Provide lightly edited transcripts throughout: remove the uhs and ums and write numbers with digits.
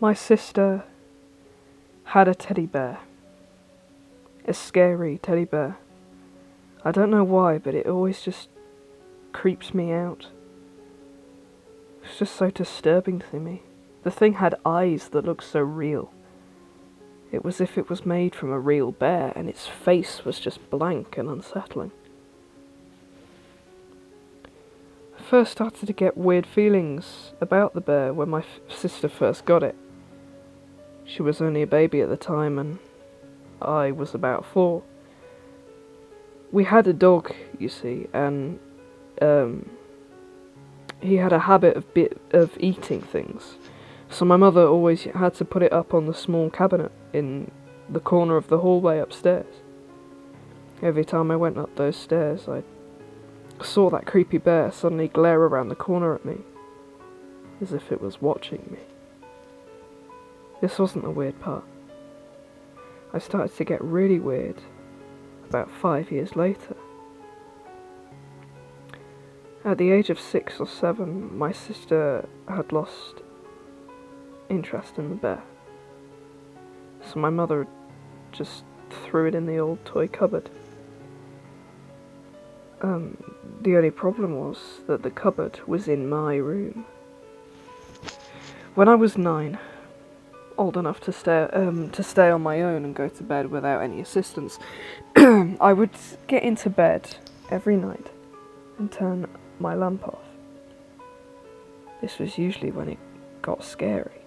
My sister had a teddy bear. A scary teddy bear. I don't know why, but it always just creeps me out. It's just so disturbing to me. The thing had eyes that looked so real. It was as if it was made from a real bear, and its face was just blank and unsettling. I first started to get weird feelings about the bear when my sister first got it. She was only a baby at the time, and I was about 4. We had a dog, you see, and he had a habit of eating things. So my mother always had to put it up on the small cabinet in the corner of the hallway upstairs. Every time I went up those stairs, I saw that creepy bear suddenly glare around the corner at me, as if it was watching me. This wasn't the weird part. I started to get really weird about 5 years later. At the age of 6 or 7, my sister had lost interest in the bear. So my mother just threw it in the old toy cupboard. The only problem was that the cupboard was in my room. When I was 9, old enough to stay on my own and go to bed without any assistance, I would get into bed every night and turn my lamp off. This was usually when it got scary.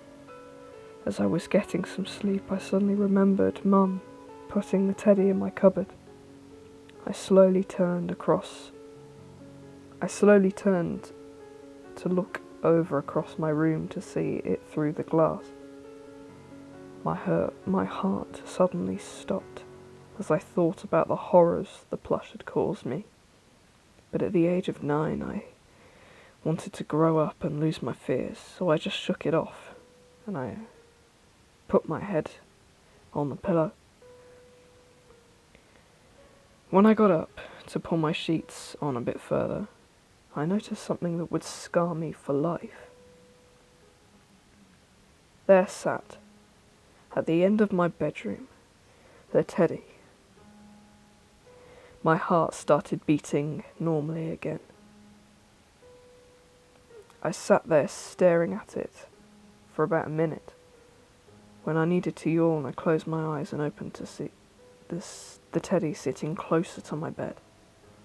As I was getting some sleep, I suddenly remembered Mum putting the teddy in my cupboard. I slowly turned to look over across my room to see it through the glass. My heart suddenly stopped as I thought about the horrors the plush had caused me. But at the age of 9, I wanted to grow up and lose my fears, so I just shook it off, and I put my head on the pillow. When I got up to pull my sheets on a bit further, I noticed something that would scar me for life. There sat, at the end of my bedroom, the teddy. My heart started beating normally again. I sat there staring at it for about a minute. When I needed to yawn, I closed my eyes and opened to see the teddy sitting closer to my bed.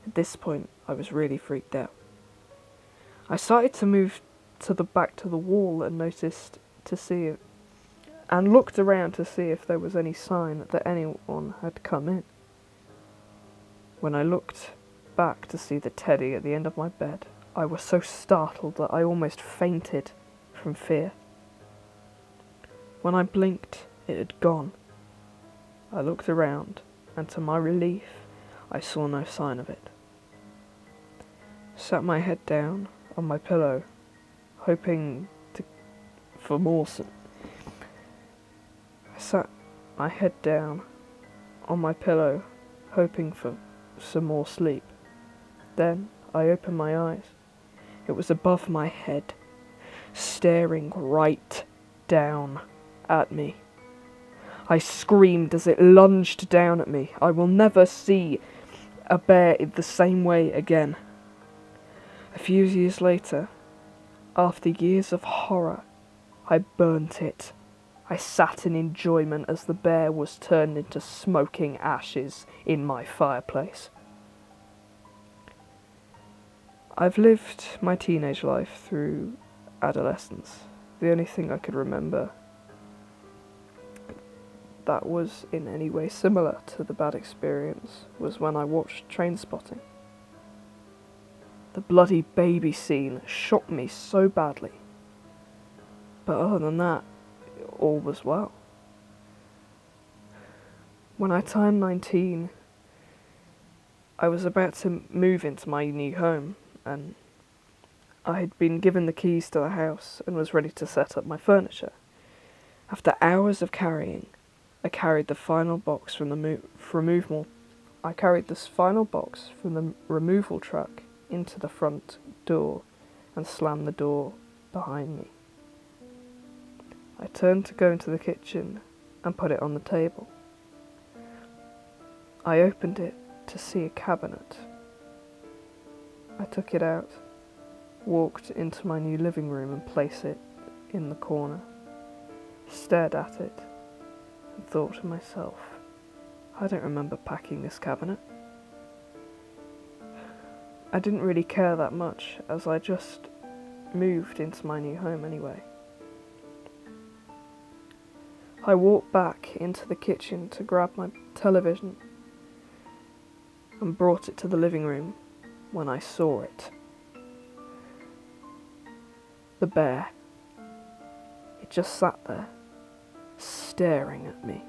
At this point, I was really freaked out. I started to move to the back to the wall and looked around to see if there was any sign that anyone had come in. When I looked back to see the teddy at the end of my bed, I was so startled that I almost fainted from fear. When I blinked, it had gone. I looked around, and to my relief, I saw no sign of it. Sat my head down on my pillow, hoping for more. I sat my head down on my pillow, hoping for some more sleep. Then I opened my eyes. It was above my head, staring right down at me. I screamed as it lunged down at me. I will never see a bear in the same way again. A few years later, after years of horror, I burnt it. I sat in enjoyment as the bear was turned into smoking ashes in my fireplace. I've lived my teenage life through adolescence. The only thing I could remember that was in any way similar to the bad experience was when I watched Trainspotting. The bloody baby scene shocked me so badly. But other than that, all was well. When I turned 19, I was about to move into my new home, and I had been given the keys to the house and was ready to set up my furniture. After hours of carrying, I carried this final box from the removal truck into the front door and slammed the door behind me. I turned to go into the kitchen and put it on the table. I opened it to see a cabinet. I took it out, walked into my new living room and placed it in the corner, stared at it, and thought to myself, I don't remember packing this cabinet. I didn't really care that much, as I just moved into my new home anyway. I walked back into the kitchen to grab my television and brought it to the living room when I saw it. The bear. It just sat there, staring at me.